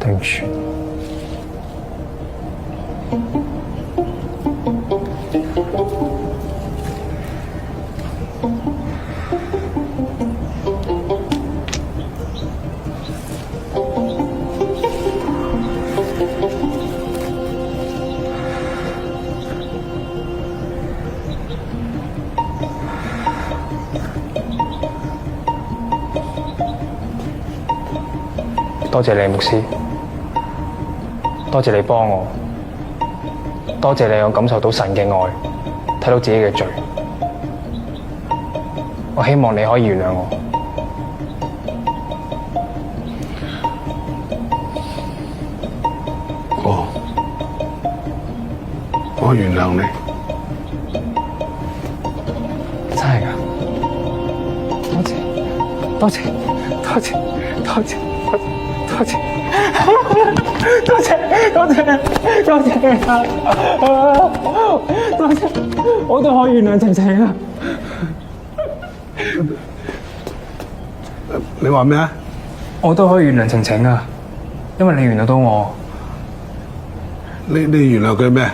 對唔住。多謝你，牧師。多謝你幫我，多謝你讓我感受到神嘅愛，睇到自己嘅罪。我希望你可以原諒我。我原諒你。真係㗎，多謝，多謝，多謝，多謝，多謝。多謝，多謝，多謝多謝，我都可以原諒晴晴啊！你話咩啊？我都可以原諒晴晴啊，因為你原諒到我。你原諒佢咩？